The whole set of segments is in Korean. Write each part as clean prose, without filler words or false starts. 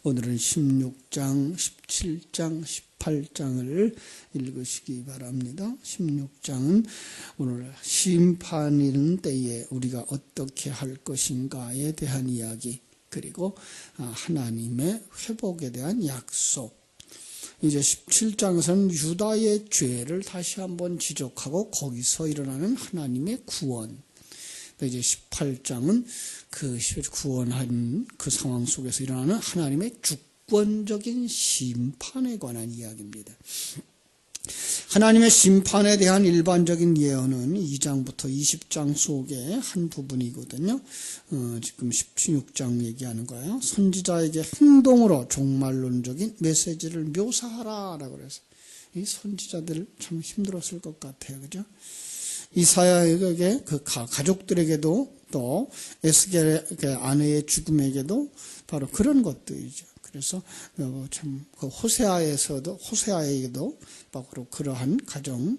오늘은 16장, 17장, 18장을 읽으시기 바랍니다. 16장은 오늘 심판이는 때에 우리가 어떻게 할 것인가에 대한 이야기, 그리고 하나님의 회복에 대한 약속. 이제 17장에서는 유다의 죄를 다시 한번 지적하고 거기서 일어나는 하나님의 구원. 이제 18장은 그 구원한 그 상황 속에서 일어나는 하나님의 주권적인 심판에 관한 이야기입니다. 하나님의 심판에 대한 일반적인 예언은 2장부터 20장 속의 한 부분이거든요. 지금 16장 얘기하는 거예요. 선지자에게 행동으로 종말론적인 메시지를 묘사하라라고 그래서 이 선지자들 참 힘들었을 것 같아요, 그죠? 이사야에게 그 가족들에게도 또 에스겔의 아내의 죽음에게도 바로 그런 것들이죠. 그래서 참 그 호세아에게도 바로 그러한 가정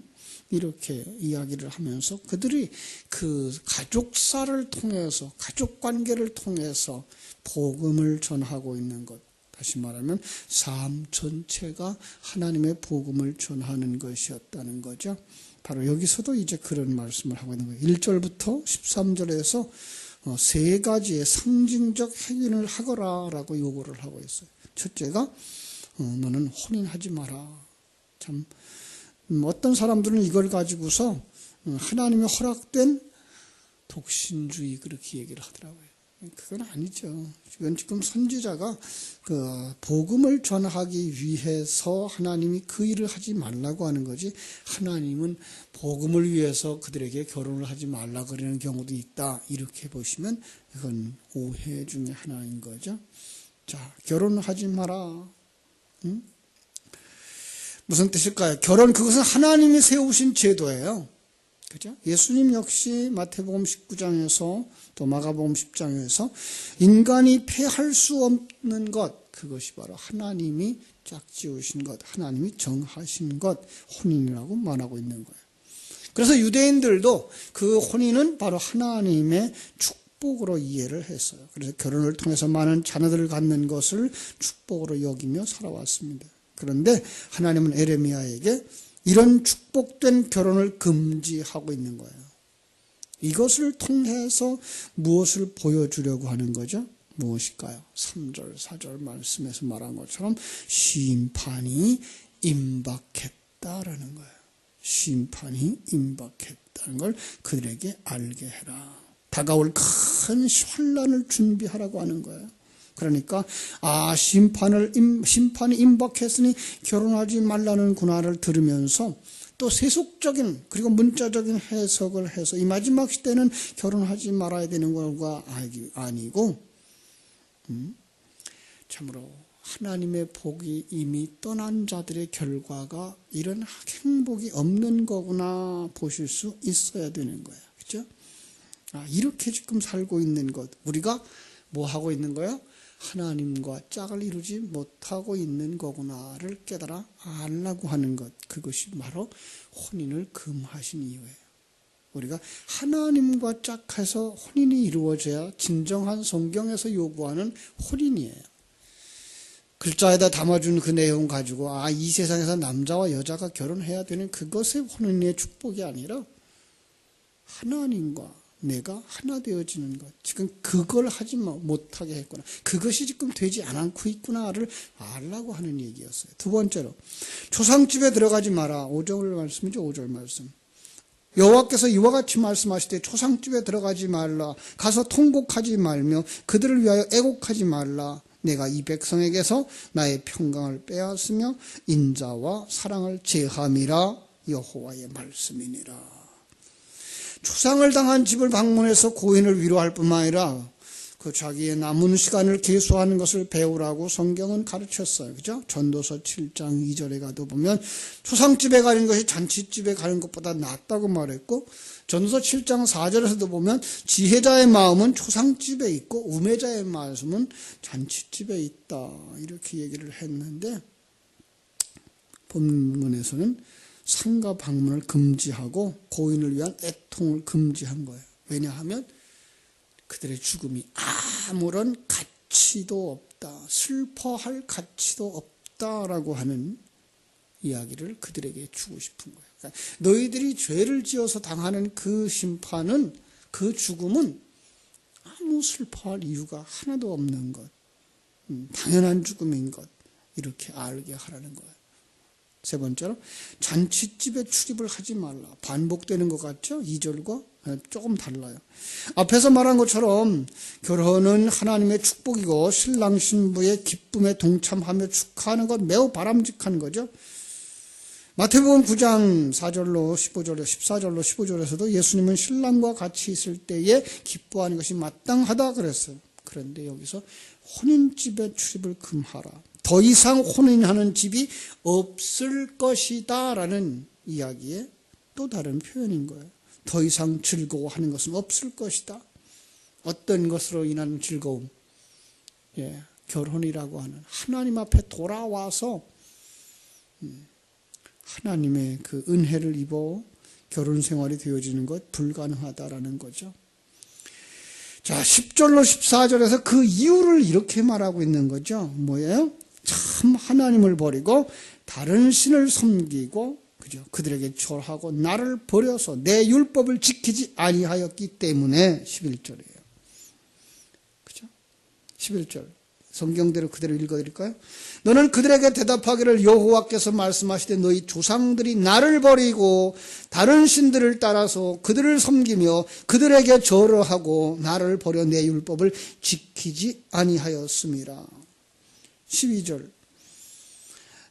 이렇게 이야기를 하면서 그들이 그 가족사를 통해서 가족 관계를 통해서 복음을 전하고 있는 것. 다시 말하면 삶 전체가 하나님의 복음을 전하는 것이었다는 거죠. 바로 여기서도 이제 그런 말씀을 하고 있는 거예요. 1절부터 13절에서 세 가지의 상징적 행위를 하거라라고 요구를 하고 있어요. 첫째가 너는 혼인하지 마라. 참 어떤 사람들은 이걸 가지고서 하나님의 허락된 독신주의 그렇게 얘기를 하더라고요. 그건 아니죠. 이건 지금 선지자가 그 복음을 전하기 위해서 하나님이 그 일을 하지 말라고 하는 거지, 하나님은 복음을 위해서 그들에게 결혼을 하지 말라 그러는 경우도 있다, 이렇게 보시면 이건 오해 중에 하나인 거죠. 자, 결혼을 하지 마라. 응? 무슨 뜻일까요? 결혼, 그것은 하나님이 세우신 제도예요. 그죠? 예수님 역시 마태복음 19장에서 또 마가복음 10장에서 인간이 패할 수 없는 것, 그것이 바로 하나님이 짝지으신 것, 하나님이 정하신 것, 혼인이라고 말하고 있는 거예요. 그래서 유대인들도 그 혼인은 바로 하나님의 축복으로 이해를 했어요. 그래서 결혼을 통해서 많은 자녀들을 갖는 것을 축복으로 여기며 살아왔습니다. 그런데 하나님은 에레미야에게 이런 축복된 결혼을 금지하고 있는 거예요. 이것을 통해서 무엇을 보여주려고 하는 거죠? 무엇일까요? 3절, 4절 말씀에서 말한 것처럼 심판이 임박했다라는 거예요. 심판이 임박했다는 걸 그들에게 알게 해라. 다가올 큰 환난을 준비하라고 하는 거예요. 그러니까 심판이 임박했으니 결혼하지 말라는구나를 들으면서 또 세속적인 그리고 문자적인 해석을 해서 이 마지막 시대는 결혼하지 말아야 되는 거가 아니고 참으로 하나님의 복이 이미 떠난 자들의 결과가 이런 행복이 없는 거구나 보실 수 있어야 되는 거예요. 그렇죠? 이렇게 지금 살고 있는 것, 우리가 뭐 하고 있는 거예요? 하나님과 짝을 이루지 못하고 있는 거구나를 깨달아 알라고 하는 것, 그것이 바로 혼인을 금하신 이유예요. 우리가 하나님과 짝해서 혼인이 이루어져야 진정한 성경에서 요구하는 혼인이에요. 글자에다 담아준 그 내용 가지고 이 세상에서 남자와 여자가 결혼해야 되는 그것의 혼인의 축복이 아니라 하나님과 내가 하나 되어지는 것, 지금 그걸 하지 못하게 했구나, 그것이 지금 되지 않고 있구나를 알라고 하는 얘기였어요. 두 번째로 초상집에 들어가지 마라. 5절 말씀이죠. 5절 말씀. 여호와께서 이와 같이 말씀하시되 초상집에 들어가지 말라. 가서 통곡하지 말며 그들을 위하여 애곡하지 말라. 내가 이 백성에게서 나의 평강을 빼앗으며 인자와 사랑을 제함이라. 여호와의 말씀이니라. 추상을 당한 집을 방문해서 고인을 위로할 뿐만 아니라 그 자기의 남은 시간을 계수하는 것을 배우라고 성경은 가르쳤어요. 그죠? 전도서 7장 2절에 가도 보면 초상집에 가는 것이 잔치집에 가는 것보다 낫다고 말했고, 전도서 7장 4절에서도 보면 지혜자의 마음은 초상집에 있고 우매자의 마음은 잔치집에 있다, 이렇게 얘기를 했는데, 본문에서는 상가 방문을 금지하고 고인을 위한 애통을 금지한 거예요. 왜냐하면 그들의 죽음이 아무런 가치도 없다, 슬퍼할 가치도 없다라고 하는 이야기를 그들에게 주고 싶은 거예요. 그러니까 너희들이 죄를 지어서 당하는 그 심판은, 그 죽음은 아무 슬퍼할 이유가 하나도 없는 것, 당연한 죽음인 것, 이렇게 알게 하라는 거예요. 세 번째로, 잔치집에 출입을 하지 말라. 반복되는 것 같죠? 2절과 조금 달라요. 앞에서 말한 것처럼 결혼은 하나님의 축복이고 신랑 신부의 기쁨에 동참하며 축하하는 것 매우 바람직한 거죠. 마태복음 9장 4절로 15절에 14절로 15절에서도 예수님은 신랑과 같이 있을 때에 기뻐하는 것이 마땅하다 그랬어요. 그런데 여기서 혼인집에 출입을 금하라. 더 이상 혼인하는 집이 없을 것이다 라는 이야기의 또 다른 표현인 거예요. 더 이상 즐거워하는 것은 없을 것이다. 어떤 것으로 인한 즐거움? 결혼이라고 하는 하나님 앞에 돌아와서 하나님의 그 은혜를 입어 결혼 생활이 되어지는 것 불가능하다라는 거죠. 자, 10절로 14절에서 그 이유를 이렇게 말하고 있는 거죠. 뭐예요? 참 하나님을 버리고 다른 신을 섬기고, 그죠? 그들에게 절하고 나를 버려서 내 율법을 지키지 아니하였기 때문에 11절이에요. 그죠? 11절. 성경대로 그대로 읽어드릴까요? 너는 그들에게 대답하기를 여호와께서 말씀하시되 너희 조상들이 나를 버리고 다른 신들을 따라서 그들을 섬기며 그들에게 절하고 나를 버려 내 율법을 지키지 아니하였음이라. 12절.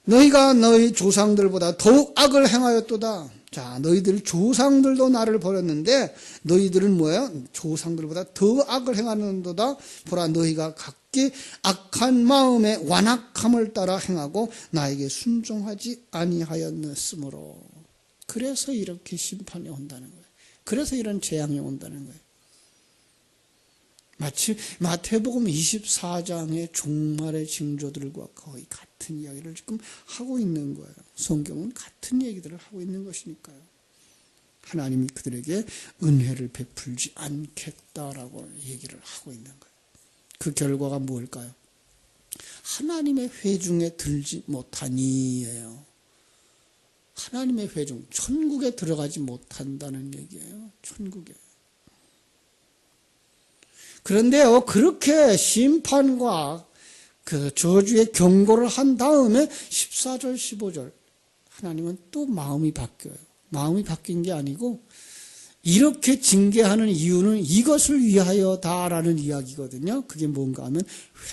너희가 너희 조상들보다 더욱 악을 행하였도다. 자, 너희들 조상들도 나를 버렸는데 너희들은 뭐예요? 조상들보다 더 악을 행하는도다. 보라, 너희가 각기 악한 마음의 완악함을 따라 행하고 나에게 순종하지 아니하였으므로. 그래서 이렇게 심판이 온다는 거예요. 그래서 이런 재앙이 온다는 거예요. 마치 마태복음 24장의 종말의 징조들과 거의 같은 이야기를 지금 하고 있는 거예요. 성경은 같은 얘기들을 하고 있는 것이니까요. 하나님이 그들에게 은혜를 베풀지 않겠다라고 얘기를 하고 있는 거예요. 그 결과가 뭘까요? 하나님의 회중에 들지 못하니예요. 하나님의 회중, 천국에 들어가지 못한다는 얘기예요. 천국에. 그런데요, 그렇게 심판과 그 저주의 경고를 한 다음에 14절, 15절 하나님은 또 마음이 바뀌어요. 마음이 바뀐 게 아니고 이렇게 징계하는 이유는 이것을 위하여다라는 이야기거든요. 그게 뭔가 하면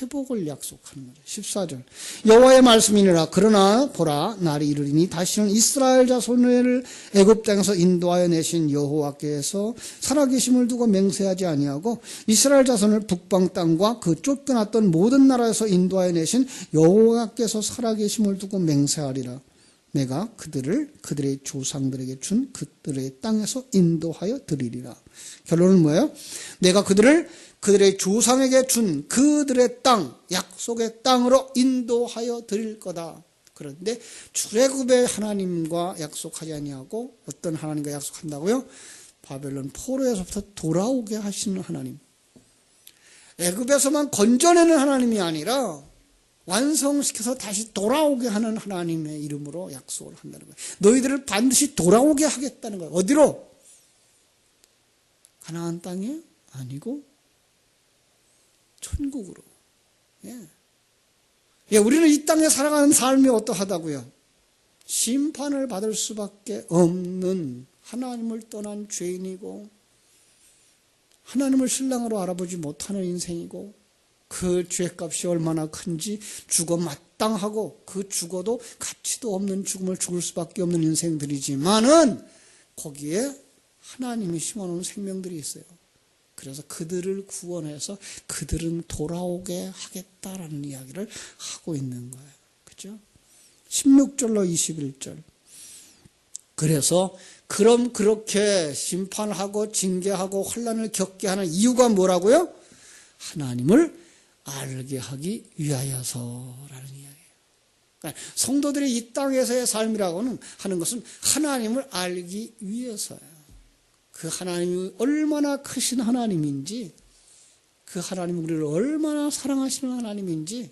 회복을 약속하는 거죠. 14절. 여호와의 말씀이니라. 그러나 보라, 날이 이르리니 다시는 이스라엘 자손을 애굽 땅에서 인도하여 내신 여호와께서 살아계심을 두고 맹세하지 아니하고 이스라엘 자손을 북방 땅과 그 쫓겨났던 모든 나라에서 인도하여 내신 여호와께서 살아계심을 두고 맹세하리라. 내가 그들의 조상들에게 준 그들의 땅에서 인도하여 드리리라. 결론은 뭐예요? 내가 그들의 조상에게 준 그들의 땅, 약속의 땅으로 인도하여 드릴 거다. 그런데 출애굽의 하나님과 약속하지 아니하고 어떤 하나님과 약속한다고요? 바벨론 포로에서부터 돌아오게 하시는 하나님. 애굽에서만 건져내는 하나님이 아니라 완성시켜서 다시 돌아오게 하는 하나님의 이름으로 약속을 한다는 거예요. 너희들을 반드시 돌아오게 하겠다는 거예요. 어디로? 가나안 땅에 아니고 천국으로. 우리는 이 땅에 살아가는 삶이 어떠하다고요? 심판을 받을 수밖에 없는 하나님을 떠난 죄인이고 하나님을 신랑으로 알아보지 못하는 인생이고 그 죄값이 얼마나 큰지 죽어 마땅하고 그 죽어도 가치도 없는 죽음을 죽을 수밖에 없는 인생들이지만은 거기에 하나님이 심어놓은 생명들이 있어요. 그래서 그들을 구원해서 그들은 돌아오게 하겠다라는 이야기를 하고 있는 거예요. 그죠? 16절로 21절. 그래서 그럼 그렇게 심판하고 징계하고 환난을 겪게 하는 이유가 뭐라고요? 하나님을 알게 하기 위하여서라는 이야기예요. 그러니까 성도들이 이 땅에서의 삶이라고는 하는 것은 하나님을 알기 위해서예요. 그 하나님이 얼마나 크신 하나님인지 그 하나님은 우리를 얼마나 사랑하시는 하나님인지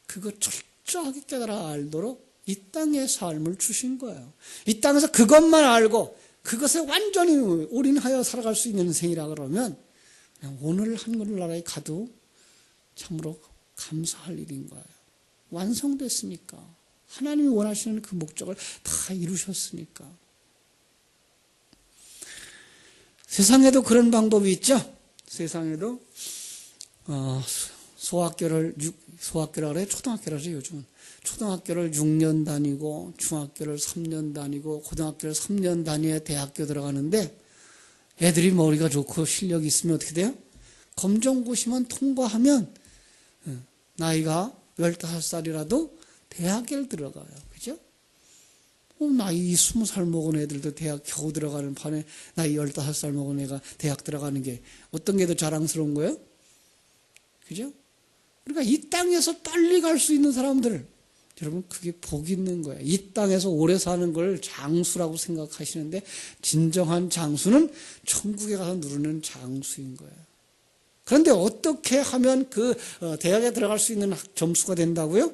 그거 철저하게 깨달아 알도록 이 땅의 삶을 주신 거예요. 이 땅에서 그것만 알고 그것에 완전히 올인하여 살아갈 수 있는 인생이라 그러면 그냥 오늘 하늘나라에 가도 참으로 감사할 일인 거예요. 완성됐으니까. 하나님이 원하시는 그 목적을 다 이루셨으니까. 세상에도 그런 방법이 있죠. 세상에도 소학교라 그래, 초등학교라 그래 요즘은. 초등학교를 6년 다니고 중학교를 3년 다니고 고등학교를 3년 다녀야 대학교 들어가는데 애들이 머리가 좋고 실력이 있으면 어떻게 돼요? 검정고시만 통과하면 나이가 15살이라도 대학에 들어가요. 그죠? 나이 20살 먹은 애들도 대학 겨우 들어가는 판에 나이 15살 먹은 애가 대학 들어가는 게 어떤 게 더 자랑스러운 거예요? 그죠? 그러니까 이 땅에서 빨리 갈 수 있는 사람들, 여러분 그게 복 있는 거예요. 이 땅에서 오래 사는 걸 장수라고 생각하시는데 진정한 장수는 천국에 가서 누르는 장수인 거예요. 그런데 어떻게 하면 그 대학에 들어갈 수 있는 점수가 된다고요?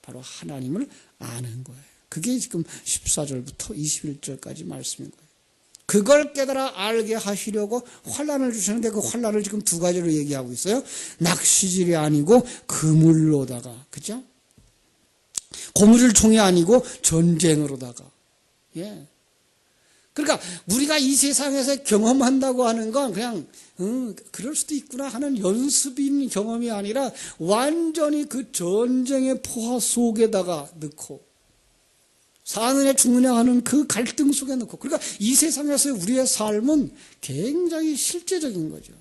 바로 하나님을 아는 거예요. 그게 지금 14절부터 21절까지 말씀인 거예요. 그걸 깨달아 알게 하시려고 환난을 주시는데 그 환난을 지금 두 가지로 얘기하고 있어요. 낚시질이 아니고 그물로다가, 그죠? 고무줄 총이 아니고 전쟁으로다가. 예. 그러니까 우리가 이 세상에서 경험한다고 하는 건 그냥 그럴 수도 있구나 하는 연습인 경험이 아니라 완전히 그 전쟁의 포화 속에다가 넣고 사느냐 죽느냐 하는 그 갈등 속에 넣고, 그러니까 이 세상에서 우리의 삶은 굉장히 실제적인 거죠.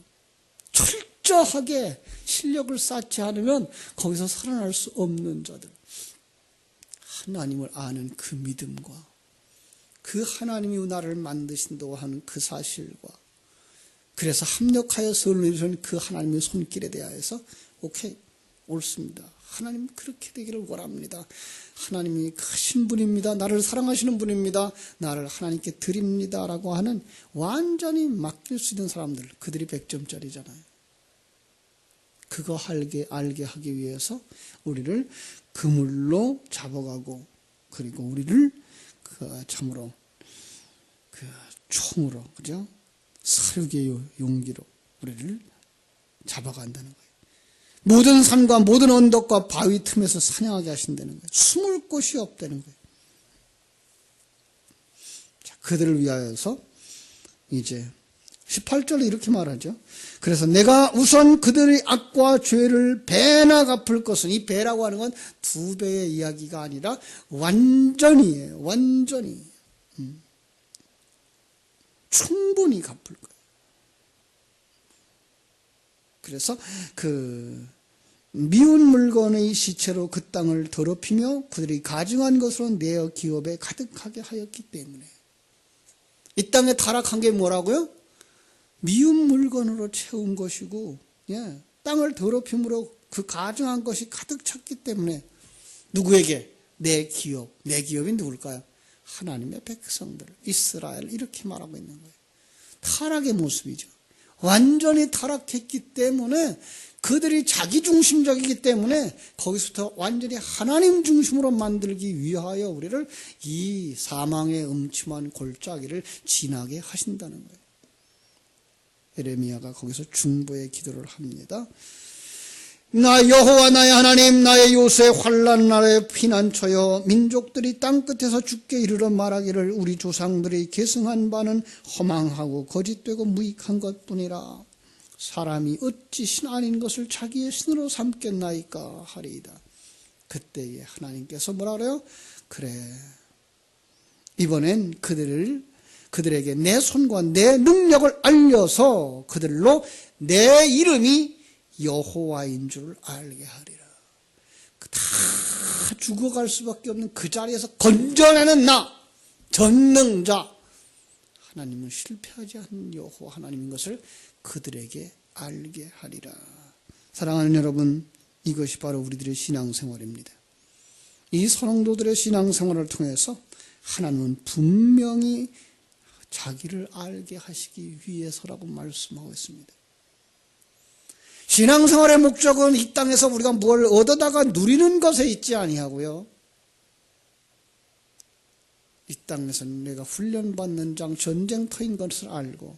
철저하게 실력을 쌓지 않으면 거기서 살아날 수 없는 자들, 하나님을 아는 그 믿음과 그 하나님이 나를 만드신다고 하는 그 사실과, 그래서 합력하여 선을 이루신 그 하나님의 손길에 대하여서 오케이, 옳습니다. 하나님 그렇게 되기를 원합니다. 하나님이 크신 분입니다. 나를 사랑하시는 분입니다. 나를 하나님께 드립니다라고 하는 완전히 맡길 수 있는 사람들, 그들이 100점짜리잖아요. 그거 알게 하기 위해서 우리를 그물로 잡아가고, 그리고 우리를 참으로 총으로, 그죠? 사륙의 용기로 우리를 잡아간다는 거예요. 모든 산과 모든 언덕과 바위 틈에서 사냥하게 하신다는 거예요. 숨을 곳이 없다는 거예요. 자, 그들을 위하여서 이제 18절에 이렇게 말하죠. 그래서 내가 우선 그들의 악과 죄를 배나 갚을 것은, 이 배라고 하는 건 2배의 이야기가 아니라 완전히예요. 완전히. 충분히 갚을 거예요. 그래서 그 미운 물건의 시체로 그 땅을 더럽히며 그들이 가증한 것으로 내어 기업에 가득하게 하였기 때문에. 이 땅에 타락한 게 뭐라고요? 미운 물건으로 채운 것이고, 예, 땅을 더럽힘으로 그 가증한 것이 가득 찼기 때문에. 누구에게? 내 기업. 내 기업이 누굴까요? 하나님의 백성들, 이스라엘, 이렇게 말하고 있는 거예요. 타락의 모습이죠. 완전히 타락했기 때문에, 그들이 자기 중심적이기 때문에 거기서부터 완전히 하나님 중심으로 만들기 위하여 우리를 이 사망의 음침한 골짜기를 지나게 하신다는 거예요. 에레미야가 거기서 중보의 기도를 합니다. 나 여호와 나의 하나님, 나의 요새 환난 날에 피난처여 민족들이 땅끝에서 죽게 이르러 말하기를 우리 조상들이 계승한 바는 허망하고 거짓되고 무익한 것뿐이라. 사람이 어찌 신 아닌 것을 자기의 신으로 삼겠나이까 하리이다. 그때에 하나님께서 뭐라 그래요? 그래, 이번엔 그들에게 내 손과 내 능력을 알려서 그들로 내 이름이 여호와인 줄 알게 하리라. 다 죽어갈 수밖에 없는 그 자리에서 건져내는 나, 전능자, 하나님은 실패하지 않는 여호와 하나님인 것을 그들에게 알게 하리라. 사랑하는 여러분, 이것이 바로 우리들의 신앙생활입니다. 이 선원도들의 신앙생활을 통해서 하나님은 분명히 자기를 알게 하시기 위해서라고 말씀하고 있습니다. 신앙생활의 목적은 이 땅에서 우리가 뭘 얻어다가 누리는 것에 있지 아니하고요. 이 땅에서 내가 훈련받는 장 전쟁터인 것을 알고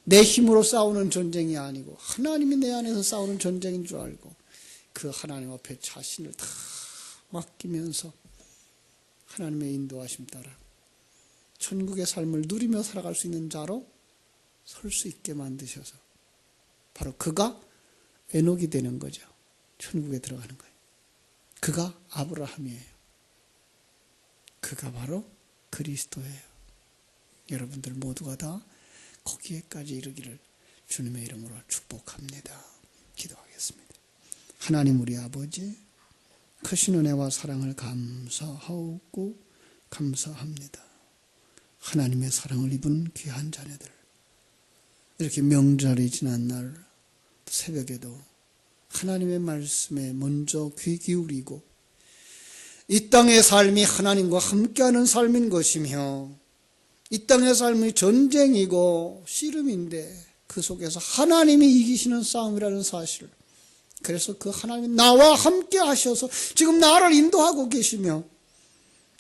내 힘으로 싸우는 전쟁이 아니고 하나님이 내 안에서 싸우는 전쟁인 줄 알고 그 하나님 앞에 자신을 다 맡기면서 하나님의 인도하심 따라 천국의 삶을 누리며 살아갈 수 있는 자로 설 수 있게 만드셔서 바로 그가 에녹이 되는 거죠. 천국에 들어가는 거예요. 그가 아브라함이에요. 그가 바로 그리스도예요. 여러분들 모두가 다 거기에까지 이르기를 주님의 이름으로 축복합니다. 기도하겠습니다. 하나님 우리 아버지, 크신 은혜와 사랑을 감사하고 감사합니다. 하나님의 사랑을 입은 귀한 자녀들, 이렇게 명절이 지난 날 새벽에도 하나님의 말씀에 먼저 귀 기울이고 이 땅의 삶이 하나님과 함께하는 삶인 것이며 이 땅의 삶이 전쟁이고 씨름인데 그 속에서 하나님이 이기시는 싸움이라는 사실, 그래서 그 하나님이 나와 함께 하셔서 지금 나를 인도하고 계시며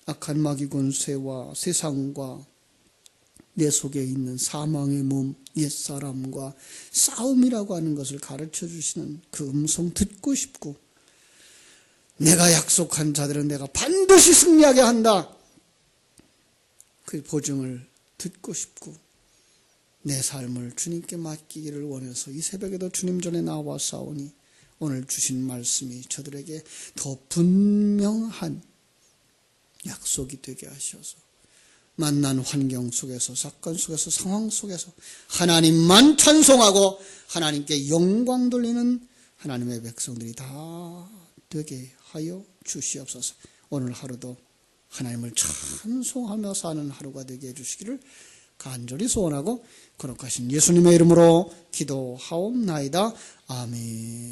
악한 마귀 권세와 세상과 내 속에 있는 사망의 몸, 옛사람과 싸움이라고 하는 것을 가르쳐 주시는 그 음성 듣고 싶고, 내가 약속한 자들은 내가 반드시 승리하게 한다, 그 보증을 듣고 싶고 내 삶을 주님께 맡기기를 원해서 이 새벽에도 주님 전에 나와 싸우니 오늘 주신 말씀이 저들에게 더 분명한 약속이 되게 하셔서 만난 환경 속에서, 사건 속에서, 상황 속에서 하나님만 찬송하고 하나님께 영광 돌리는 하나님의 백성들이 다 되게 하여 주시옵소서. 오늘 하루도 하나님을 찬송하며 사는 하루가 되게 해주시기를 간절히 소원하고 거룩하신 예수님의 이름으로 기도하옵나이다. 아멘.